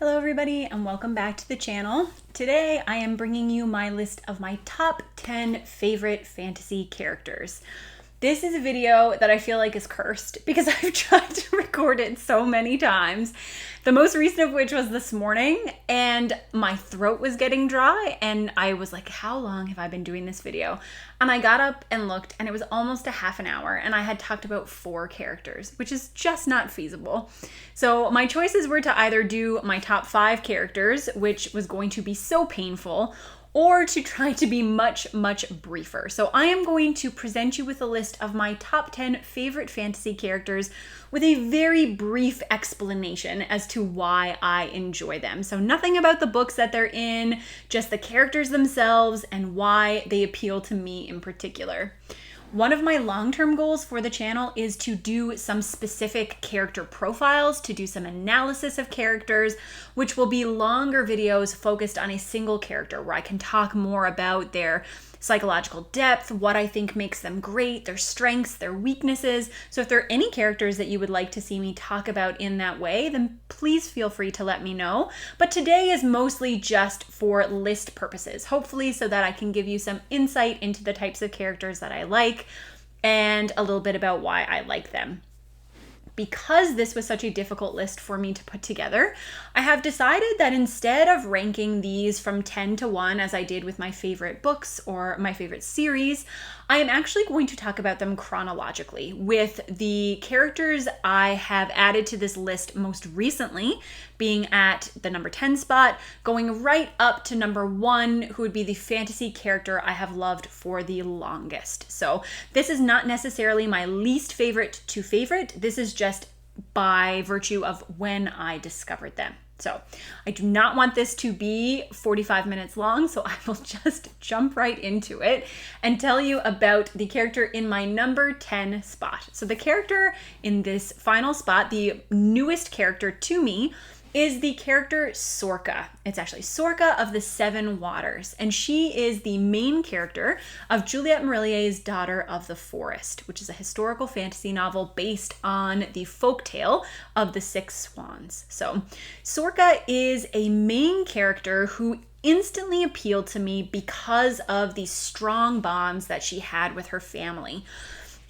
Hello everybody and welcome back to the channel. Today I am bringing you my list of my top 10 favorite fantasy characters. This is a video that I feel like is cursed because I've tried to record it so many times. The most recent of which was this morning and my throat was getting dry and I was like, how long have I been doing this video? And I got up and looked and it was almost a half an hour and I had talked about 4 characters, which is just not feasible. So my choices were to either do my top 5 characters, which was going to be so painful, or to try to be much briefer. So I am going to present you with a list of my top 10 favorite fantasy characters with a very brief explanation as to why I enjoy them. So nothing about the books that they're in, just the characters themselves and why they appeal to me in particular. One of my long-term goals for the channel is to do some specific character profiles, to do some analysis of characters, which will be longer videos focused on a single character where I can talk more about their psychological depth, what I think makes them great, their strengths, their weaknesses. So if there are any characters that you would like to see me talk about in that way, then please feel free to let me know. But today is mostly just for list purposes, hopefully so that I can give you some insight into the types of characters that I like and a little bit about why I like them. Because this was such a difficult list for me to put together, I have decided that instead of ranking these from 10 to 1 as I did with my favorite books or my favorite series, I am actually going to talk about them chronologically, with the characters I have added to this list most recently being at the number 10 spot, going right up to number 1, who would be the fantasy character I have loved for the longest. So this is not necessarily my least favorite to favorite. This is just by virtue of when I discovered them. So I do not want this to be 45 minutes long, so I will just jump right into it and tell you about the character in my number 10 spot. So the character in this final spot, the newest character to me, is the character Sorka. It's actually Sorka of the Seven Waters, and she is the main character of Juliette Marillier's Daughter of the Forest, which is a historical fantasy novel based on the folktale of the Six Swans. So Sorka is a main character who instantly appealed to me because of the strong bonds that she had with her family.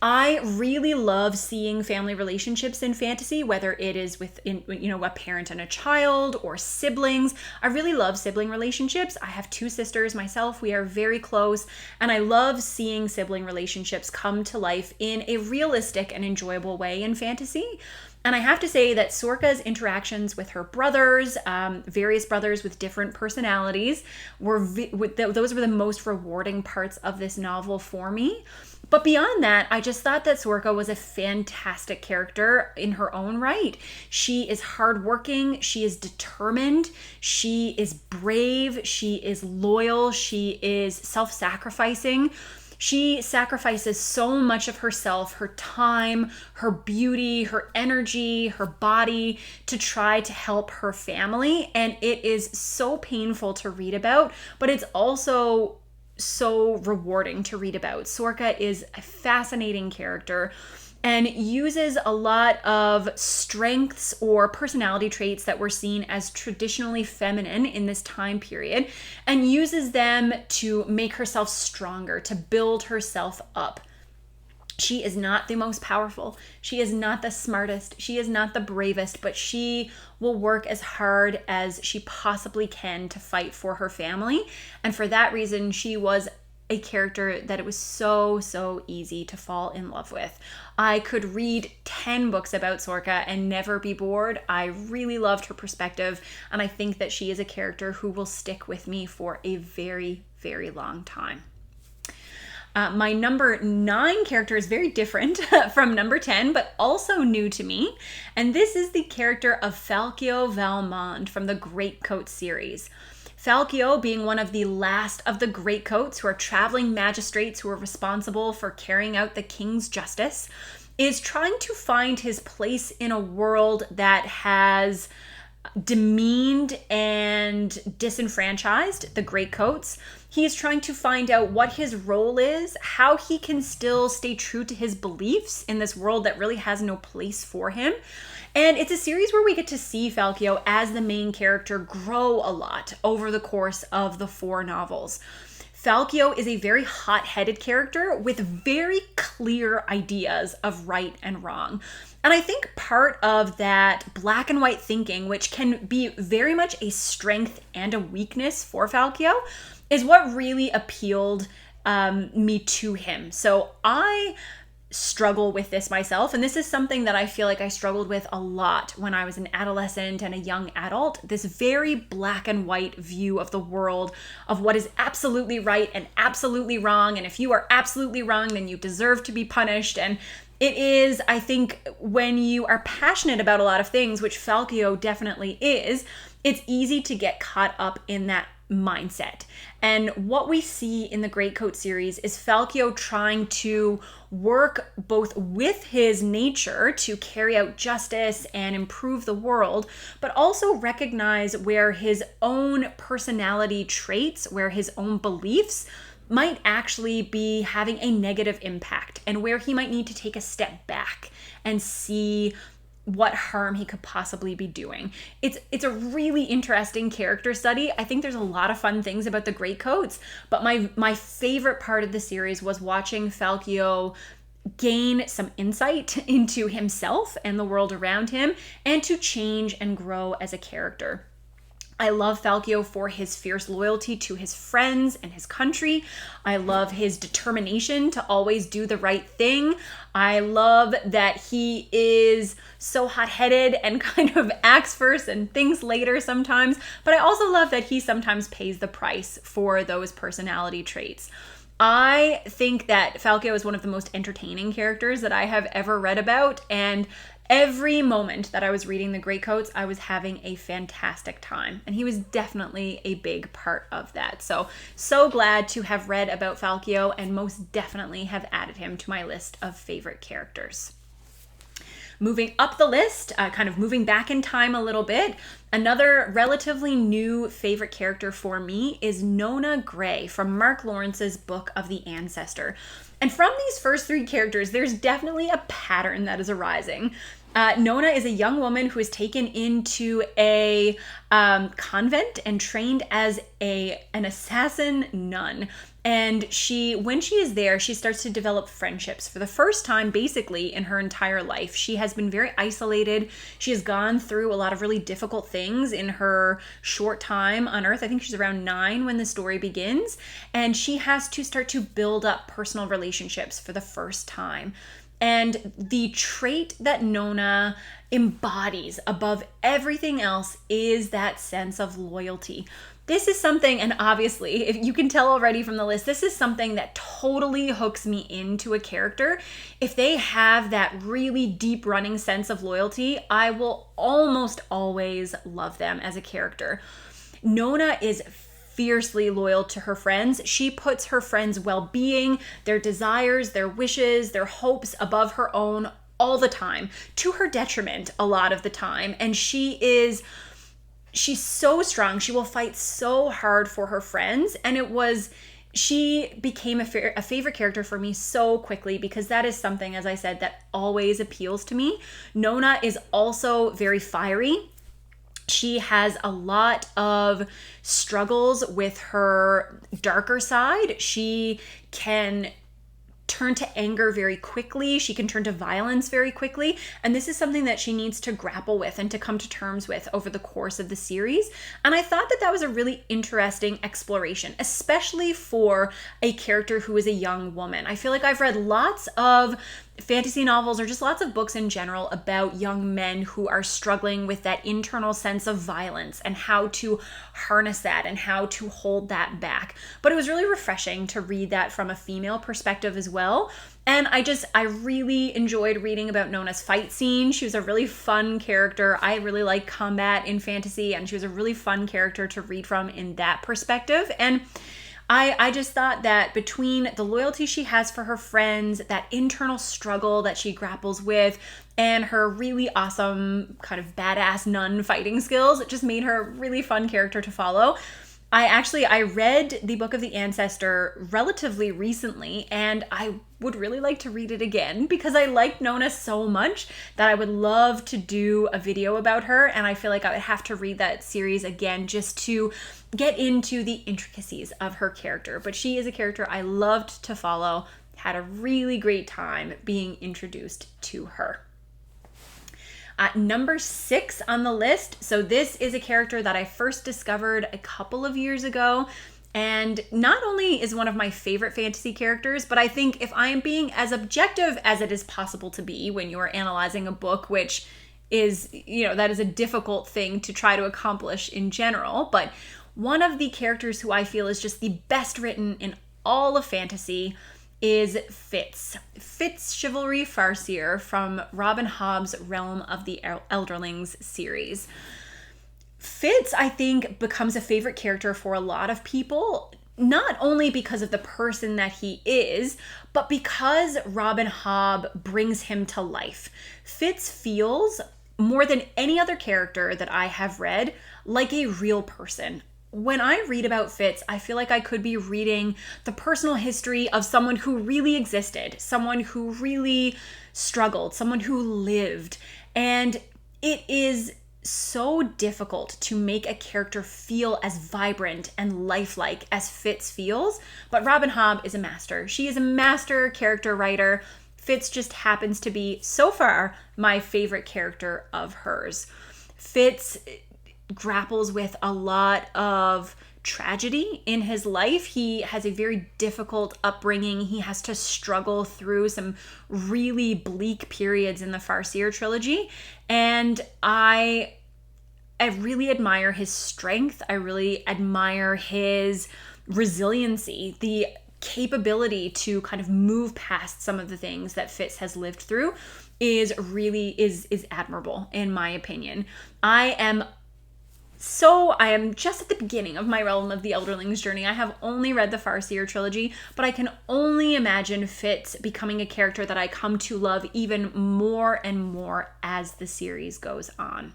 I really love seeing family relationships in fantasy, whether it is with a parent and a child or siblings. I really love sibling relationships. I have 2 sisters myself. We are very close, and I love seeing sibling relationships come to life in a realistic and enjoyable way in fantasy. And I have to say that Sorka's interactions with her brothers, various brothers with different personalities, those were the most rewarding parts of this novel for me. But beyond that, I just thought that Sorka was a fantastic character in her own right. She is hardworking, she is determined, she is brave, she is loyal, she is self-sacrificing. She sacrifices so much of herself, her time, her beauty, her energy, her body to try to help her family. And it is so painful to read about, but it's also so rewarding to read about. Sorka is a fascinating character and uses a lot of strengths or personality traits that were seen as traditionally feminine in this time period and uses them to make herself stronger, to build herself up. She is not the most powerful. She is not the smartest. She is not the bravest, but she will work as hard as she possibly can to fight for her family. And for that reason, she was a character that it was so easy to fall in love with. I could read 10 books about Sorka and never be bored. I really loved her perspective, and I think that she is a character who will stick with me for a very long time. My number 9 character is very different from number 10, but also new to me. And this is the character of Falkio Valmond from the Greatcoat series. Falkio, being one of the last of the Greatcoats, who are traveling magistrates who are responsible for carrying out the king's justice, is trying to find his place in a world that has demeaned and disenfranchised, the Greatcoats. He is trying to find out what his role is, how he can still stay true to his beliefs in this world that really has no place for him. And it's a series where we get to see Falkio as the main character grow a lot over the course of the 4 novels. Falkio is a very hot-headed character with very clear ideas of right and wrong. And I think part of that black and white thinking, which can be very much a strength and a weakness for Falkio, is what really appealed me to him. So I struggle with this myself, and this is something that I feel like I struggled with a lot when I was an adolescent and a young adult, this very black and white view of the world, of what is absolutely right and absolutely wrong, and if you are absolutely wrong, then you deserve to be punished. And it is, I think, when you are passionate about a lot of things, which Falkio definitely is, it's easy to get caught up in that mindset. And what we see in the Greatcoat series is Falkio trying to work both with his nature to carry out justice and improve the world, but also recognize where his own personality traits, where his own beliefs might actually be having a negative impact, and where he might need to take a step back and see what harm he could possibly be doing. It's a really interesting character study. I think there's a lot of fun things about the Greatcoats, but my favorite part of the series was watching Falkio gain some insight into himself and the world around him, and to change and grow as a character. I love Falkio for his fierce loyalty to his friends and his country. I love his determination to always do the right thing. I love that he is so hot-headed and kind of acts first and thinks later sometimes, but I also love that he sometimes pays the price for those personality traits. I think that Falkio is one of the most entertaining characters that I have ever read about, and every moment that I was reading the Greatcoats, I was having a fantastic time, and he was definitely a big part of that. So glad to have read about Falkio, and most definitely have added him to my list of favorite characters. Moving up the list, kind of moving back in time a little bit, another relatively new favorite character for me is Nona Gray from Mark Lawrence's book of the Ancestor. And from these first 3 characters, there's definitely a pattern that is arising. Nona is a young woman who is taken into a convent and trained as an assassin nun. And when she is there, she starts to develop friendships for the first time, basically, in her entire life. She has been very isolated. She has gone through a lot of really difficult things in her short time on Earth. I think she's around 9 when the story begins. And she has to start to build up personal relationships for the first time. And the trait that Nona embodies above everything else is that sense of loyalty. This is something, and obviously, if you can tell already from the list, this is something that totally hooks me into a character. If they have that really deep running sense of loyalty, I will almost always love them as a character. Nona is fiercely loyal to her friends. She puts her friends' well-being, their desires, their wishes, their hopes above her own all the time, to her detriment a lot of the time. And she's so strong. She will fight so hard for her friends. And she became a favorite character for me so quickly, because that is something, as I said, that always appeals to me. Nona is also very fiery. She has a lot of struggles with her darker side. She can turn to anger very quickly. She can turn to violence very quickly. And this is something that she needs to grapple with and to come to terms with over the course of the series. And I thought that was a really interesting exploration, especially for a character who is a young woman. I feel like I've read lots of fantasy novels, or just lots of books in general, about young men who are struggling with that internal sense of violence and how to harness that and how to hold that back. But it was really refreshing to read that from a female perspective as well. And I really enjoyed reading about Nona's fight scene. She was a really fun character. I really like combat in fantasy, and she was a really fun character to read from in that perspective. And I just thought that between the loyalty she has for her friends, that internal struggle that she grapples with, and her really awesome kind of badass nun fighting skills, it just made her a really fun character to follow. I read the Book of the Ancestor relatively recently, and I would really like to read it again because I liked Nona so much that I would love to do a video about her, and I feel like I would have to read that series again just to get into the intricacies of her character. But she is a character I loved to follow, had a really great time being introduced to her. Number 6 on the list. So this is a character that I first discovered a couple of years ago. And not only is one of my favorite fantasy characters, but I think if I am being as objective as it is possible to be when you are analyzing a book, which is, that is a difficult thing to try to accomplish in general. But one of the characters who I feel is just the best written in all of fantasy is Fitz. Fitz Chivalry Farseer from Robin Hobb's Realm of the Elderlings series. Fitz, I think, becomes a favorite character for a lot of people, not only because of the person that he is, but because Robin Hobb brings him to life. Fitz feels, more than any other character that I have read, like a real person. When I read about Fitz, I feel like I could be reading the personal history of someone who really existed, someone who really struggled, someone who lived. And it is so difficult to make a character feel as vibrant and lifelike as Fitz feels, but Robin Hobb is a master. She is a master character writer. Fitz just happens to be, so far, my favorite character of hers. Fitz grapples with a lot of tragedy in his life. He has a very difficult upbringing. He has to struggle through some really bleak periods in the Farseer trilogy. And I really admire his strength. I really admire his resiliency, the capability to kind of move past some of the things that Fitz has lived through is admirable in my opinion. I am just at the beginning of my Realm of the Elderlings journey. I have only read the Farseer trilogy, but I can only imagine Fitz becoming a character that I come to love even more and more as the series goes on.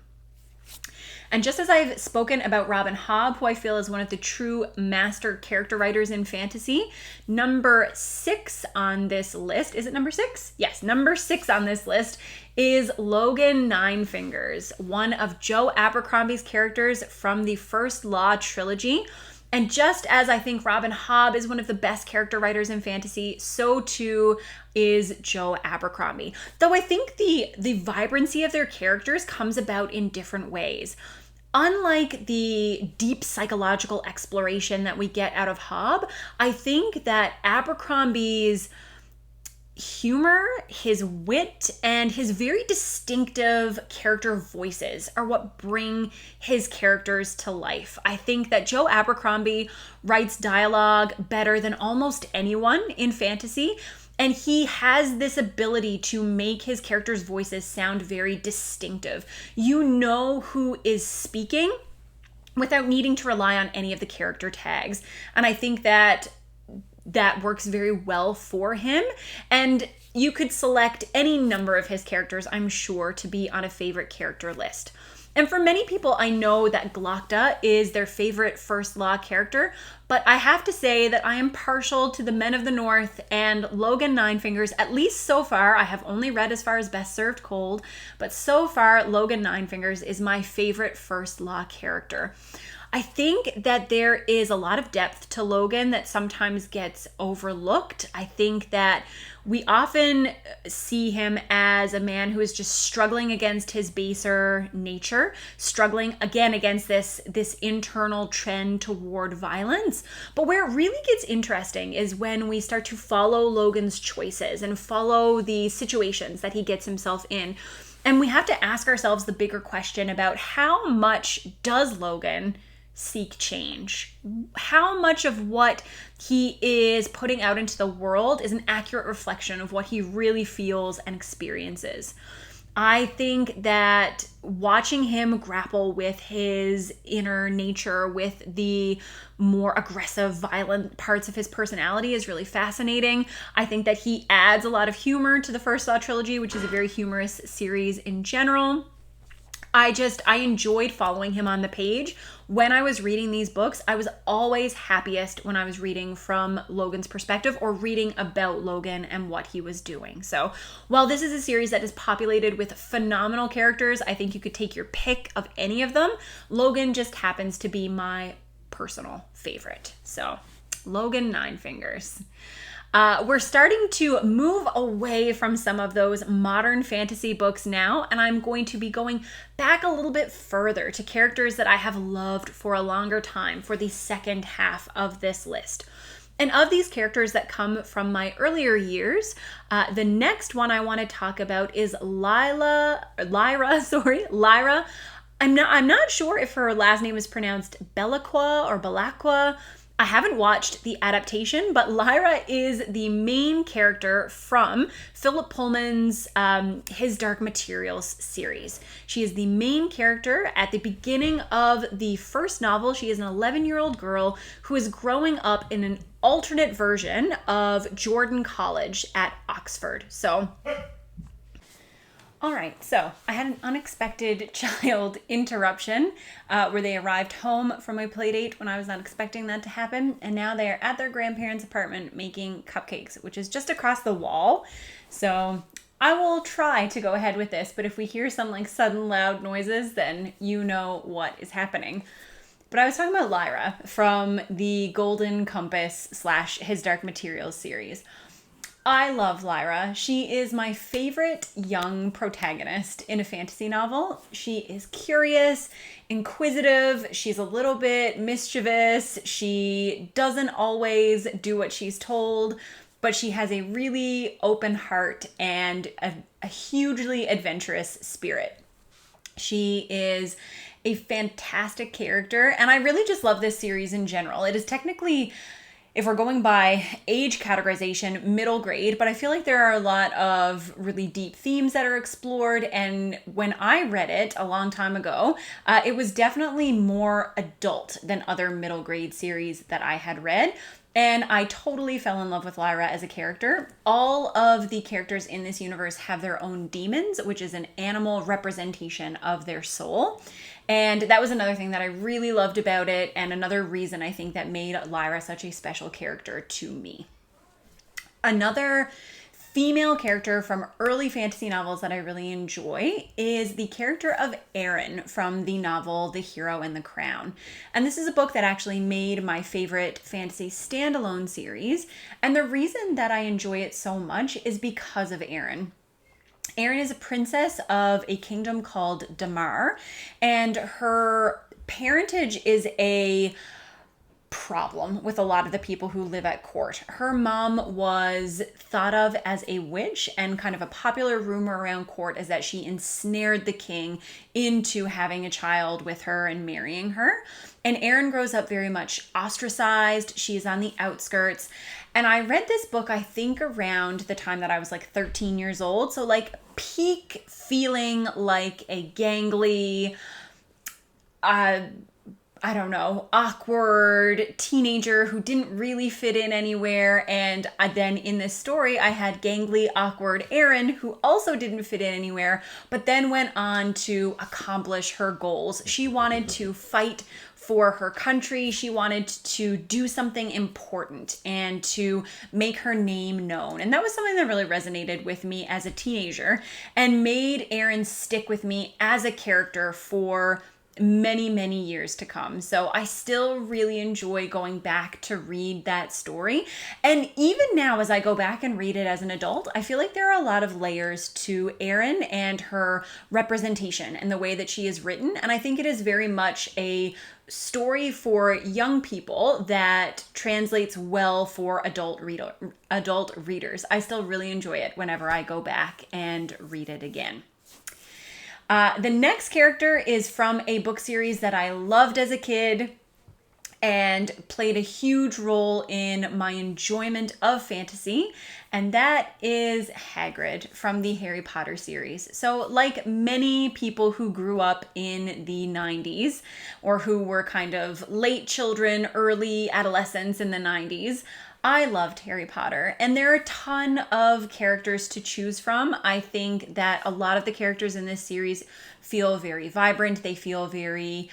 And just as I've spoken about Robin Hobb, who I feel is one of the true master character writers in fantasy, number 6 on this list, is it number 6? Yes, number 6 on this list is Logan Ninefingers, one of Joe Abercrombie's characters from the First Law trilogy. And just as I think Robin Hobb is one of the best character writers in fantasy, so too is Joe Abercrombie. Though I think the vibrancy of their characters comes about in different ways. Unlike the deep psychological exploration that we get out of Hobb, I think that Abercrombie's humor, his wit, and his very distinctive character voices are what bring his characters to life. I think that Joe Abercrombie writes dialogue better than almost anyone in fantasy, and he has this ability to make his characters' voices sound very distinctive. You know who is speaking without needing to rely on any of the character tags. And I think that works very well for him. And you could select any number of his characters, I'm sure, to be on a favorite character list. And for many people, I know that Glokta is their favorite First Law character, but I have to say that I am partial to the Men of the North and Logan Ninefingers, at least so far. I have only read as far as Best Served Cold, but so far, Logan Ninefingers is my favorite First Law character. I think that there is a lot of depth to Logan that sometimes gets overlooked. I think that we often see him as a man who is just struggling against his baser nature, struggling again against this internal trend toward violence. But where it really gets interesting is when we start to follow Logan's choices and follow the situations that he gets himself in. And we have to ask ourselves the bigger question about how much does Logan seek change? How much of what he is putting out into the world is an accurate reflection of what he really feels and experiences? I think that watching him grapple with his inner nature, with the more aggressive, violent parts of his personality is really fascinating. I think that he adds a lot of humor to the First Saw trilogy, which is a very humorous series in general. I enjoyed following him on the page. When I was reading these books, I was always happiest when I was reading from Logan's perspective or reading about Logan and what he was doing. So while this is a series that is populated with phenomenal characters, I think you could take your pick of any of them. Logan just happens to be my personal favorite. So Logan Nine Fingers. We're starting to move away from some of those modern fantasy books now, and I'm going to be going back a little bit further to characters that I have loved for a longer time for the second half of this list. And of these characters that come from my earlier years, the next one I want to talk about is Lyra. I'm not sure if her last name is pronounced Belacqua or Belacqua. I haven't watched the adaptation, but Lyra is the main character from Philip Pullman's His Dark Materials series. She is the main character at the beginning of the first novel. She is an 11-year-old girl who is growing up in an alternate version of Jordan College at Oxford. All right, so I had an unexpected child interruption where they arrived home from a play date when I was not expecting that to happen, and now they are at their grandparents' apartment making cupcakes, which is just across the wall. So I will try to go ahead with this, but if we hear some like sudden loud noises, then you know what is happening. But I was talking about Lyra from the Golden Compass / His Dark Materials series. I love Lyra. She is my favorite young protagonist in a fantasy novel. She is curious, inquisitive, she's a little bit mischievous, she doesn't always do what she's told, but she has a really open heart and a hugely adventurous spirit. She is a fantastic character, and I really just love this series in general. It is technically, if we're going by age categorization, middle grade, but I feel like there are a lot of really deep themes that are explored. And when I read it a long time ago, it was definitely more adult than other middle grade series that I had read. And I totally fell in love with Lyra as a character. All of the characters in this universe have their own demons, which is an animal representation of their soul. And that was another thing that I really loved about it, and another reason I think that made Lyra such a special character to me. Another female character from early fantasy novels that I really enjoy is the character of Erin from the novel The Hero and the Crown. And this is a book that actually made my favorite fantasy standalone series. And the reason that I enjoy it so much is because of Erin. Erin is a princess of a kingdom called Damar, and her parentage is a problem with a lot of the people who live at court. Her mom was thought of as a witch, and kind of a popular rumor around court is that she ensnared the king into having a child with her and marrying her. And Erin grows up very much ostracized. She is on the outskirts. And I read this book, I think, around the time that I was like 13 years old. So like peak feeling like a gangly, awkward teenager who didn't really fit in anywhere. And then in this story, I had gangly, awkward Erin, who also didn't fit in anywhere, but then went on to accomplish her goals. She wanted to fight for her country. She wanted to do something important and to make her name known. And that was something that really resonated with me as a teenager and made Erin stick with me as a character for many, many years to come. So I still really enjoy going back to read that story. And even now, as I go back and read it as an adult, I feel like there are a lot of layers to Erin and her representation and the way that she is written. And I think it is very much a story for young people that translates well for adult readers. I still really enjoy it whenever I go back and read it again. The next character is from a book series that I loved as a kid. and played a huge role in my enjoyment of fantasy, and that is Hagrid from the Harry Potter series. So like many people who grew up in the 90s, or who were kind of late children, early adolescents in the 90s, I loved Harry Potter, and there are a ton of characters to choose from. I think that a lot of the characters in this series feel very vibrant. They feel very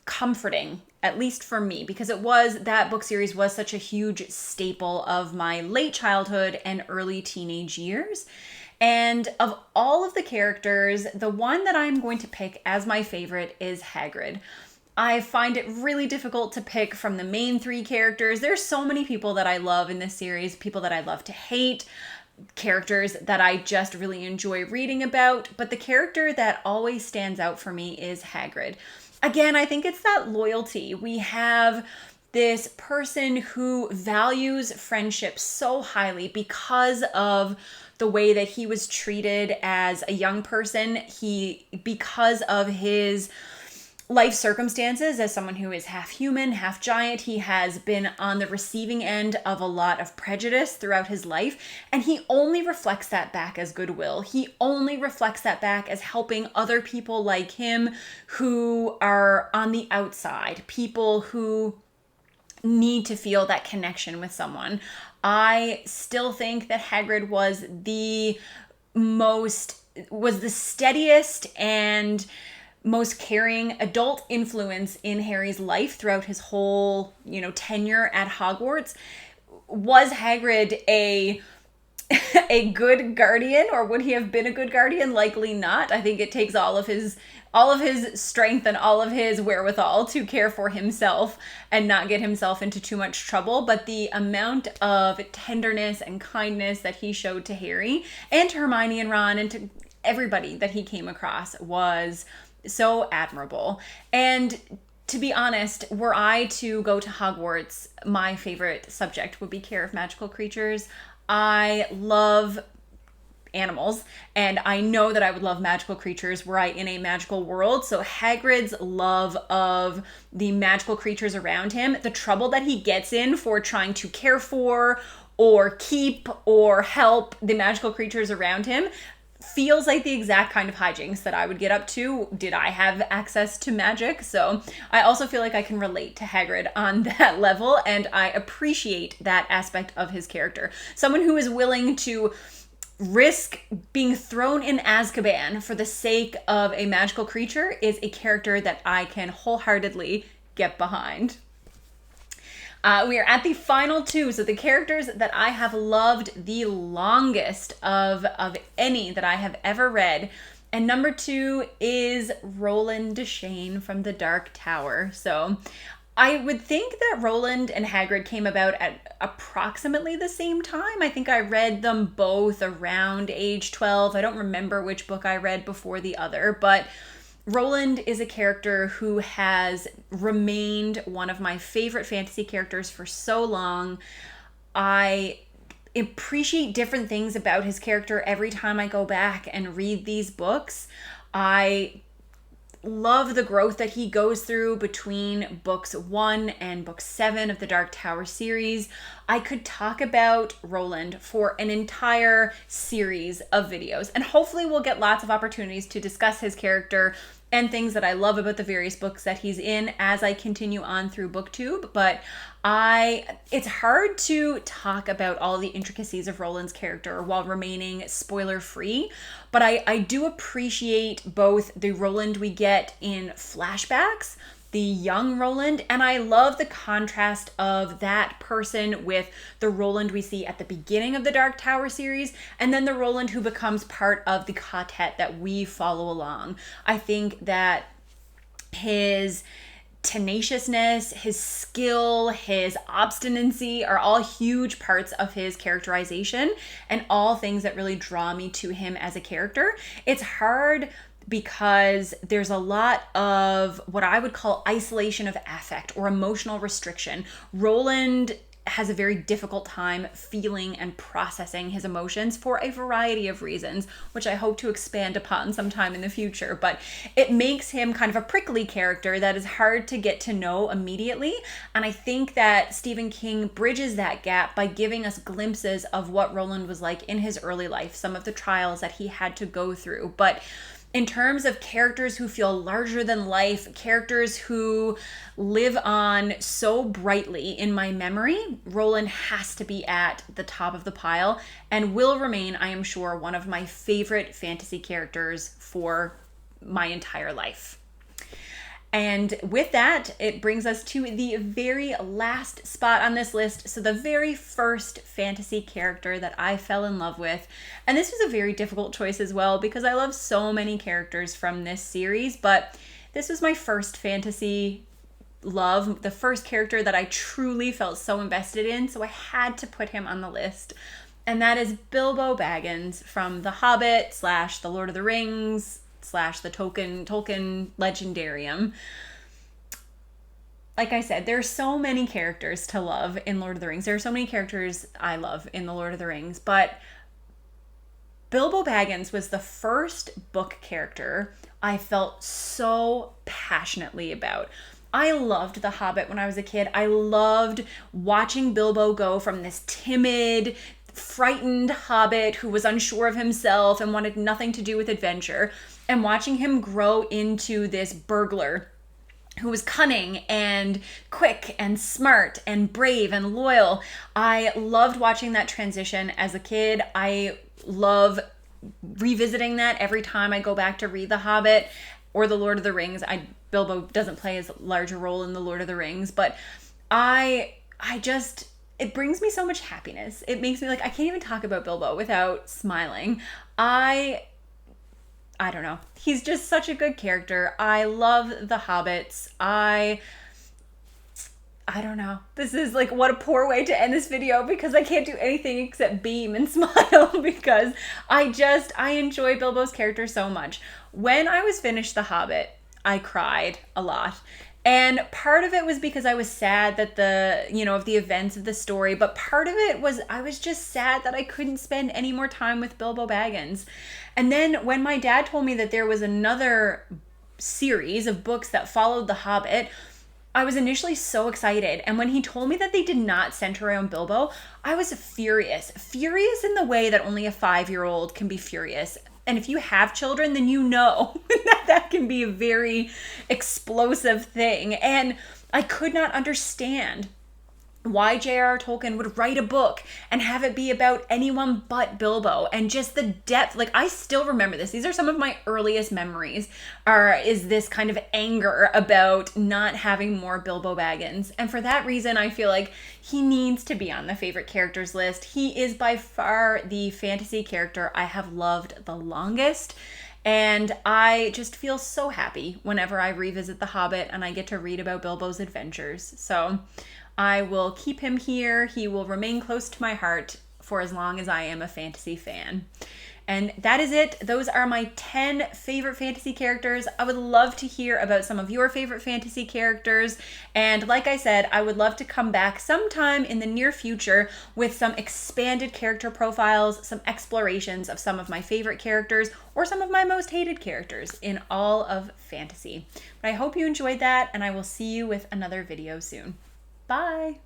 comforting, at least for me, because that book series was such a huge staple of my late childhood and early teenage years. And of all of the characters, the one that I'm going to pick as my favorite is Hagrid. I find it really difficult to pick from the main three characters. There's so many people that I love in this series, people that I love to hate, characters that I just really enjoy reading about, but the character that always stands out for me is Hagrid. Again, I think it's that loyalty. We have this person who values friendship so highly because of the way that he was treated as a young person. Because of his life circumstances as someone who is half human, half giant, he has been on the receiving end of a lot of prejudice throughout his life, and he only reflects that back as goodwill. He only reflects that back as helping other people like him who are on the outside, people who need to feel that connection with someone. I still think that Hagrid was the steadiest and most caring adult influence in Harry's life throughout his whole, tenure at Hogwarts. Was Hagrid a good guardian, or would he have been a good guardian? Likely not. I think it takes all of his strength and all of his wherewithal to care for himself and not get himself into too much trouble. But the amount of tenderness and kindness that he showed to Harry and to Hermione and Ron and to everybody that he came across was so admirable. And to be honest, were I to go to Hogwarts, my favorite subject would be care of magical creatures. I love animals, and I know that I would love magical creatures were I in a magical world. So Hagrid's love of the magical creatures around him, the trouble that he gets in for trying to care for or keep or help the magical creatures around him, feels like the exact kind of hijinks that I would get up to did I have access to magic. So I also feel like I can relate to Hagrid on that level, and I appreciate that aspect of his character. Someone who is willing to risk being thrown in Azkaban for the sake of a magical creature is a character that I can wholeheartedly get behind. We are at the final two. So the characters that I have loved the longest of any that I have ever read. And number 2 is Roland Deschain from The Dark Tower. So I would think that Roland and Hagrid came about at approximately the same time. I think I read them both around age 12. I don't remember which book I read before the other, but Roland is a character who has remained one of my favorite fantasy characters for so long. I appreciate different things about his character every time I go back and read these books. I love the growth that he goes through between books 1 and book 7 of the Dark Tower series. I could talk about Roland for an entire series of videos, and hopefully we'll get lots of opportunities to discuss his character and things that I love about the various books that he's in as I continue on through BookTube. But it's hard to talk about all the intricacies of Roland's character while remaining spoiler free. But I do appreciate both the Roland we get in flashbacks, the young Roland, and I love the contrast of that person with the Roland we see at the beginning of the Dark Tower series, and then the Roland who becomes part of the quartet that we follow along. I think that his tenaciousness, his skill, his obstinacy are all huge parts of his characterization and all things that really draw me to him as a character. It's hard because there's a lot of what I would call isolation of affect or emotional restriction. Roland has a very difficult time feeling and processing his emotions for a variety of reasons, which I hope to expand upon sometime in the future. But it makes him kind of a prickly character that is hard to get to know immediately. And I think that Stephen King bridges that gap by giving us glimpses of what Roland was like in his early life, some of the trials that he had to go through. But in terms of characters who feel larger than life, characters who live on so brightly in my memory, Roland has to be at the top of the pile and will remain, I am sure, one of my favorite fantasy characters for my entire life. And with that, it brings us to the very last spot on this list. So the very first fantasy character that I fell in love with. And this was a very difficult choice as well because I love so many characters from this series, but this was my first fantasy love, the first character that I truly felt so invested in. So I had to put him on the list. And that is Bilbo Baggins from The Hobbit / The Lord of the Rings / the Tolkien Legendarium. Like I said, there are so many characters to love in Lord of the Rings. There are so many characters I love in The Lord of the Rings, but Bilbo Baggins was the first book character I felt so passionately about. I loved The Hobbit when I was a kid. I loved watching Bilbo go from this timid, frightened hobbit who was unsure of himself and wanted nothing to do with adventure, and watching him grow into this burglar who was cunning and quick and smart and brave and loyal. I loved watching that transition as a kid. I love revisiting that every time I go back to read The Hobbit or The Lord of the Rings. Bilbo doesn't play as large a role in The Lord of the Rings, but it brings me so much happiness. It makes me like, I can't even talk about Bilbo without smiling. I don't know. He's just such a good character. I love the Hobbits. I don't know. This is like, what a poor way to end this video because I can't do anything except beam and smile because I enjoy Bilbo's character so much. When I was finished The Hobbit, I cried a lot. And part of it was because I was sad that of the events of the story, but part of it was I was just sad that I couldn't spend any more time with Bilbo Baggins. And then when my dad told me that there was another series of books that followed The Hobbit, I was initially so excited. And when he told me that they did not center around Bilbo, I was furious. Furious in the way that only a 5-year-old can be furious. And if you have children, then you know that can be a very explosive thing. And I could not understand why J.R.R. Tolkien would write a book and have it be about anyone but Bilbo, and just the depth. Like, I still remember this. These are some of my earliest memories, is this kind of anger about not having more Bilbo Baggins. And for that reason, I feel like he needs to be on the favorite characters list. He is by far the fantasy character I have loved the longest. And I just feel so happy whenever I revisit The Hobbit and I get to read about Bilbo's adventures. So I will keep him here. He will remain close to my heart for as long as I am a fantasy fan. And that is it. Those are my 10 favorite fantasy characters. I would love to hear about some of your favorite fantasy characters. And like I said, I would love to come back sometime in the near future with some expanded character profiles, some explorations of some of my favorite characters or some of my most hated characters in all of fantasy. But I hope you enjoyed that, and I will see you with another video soon. Bye!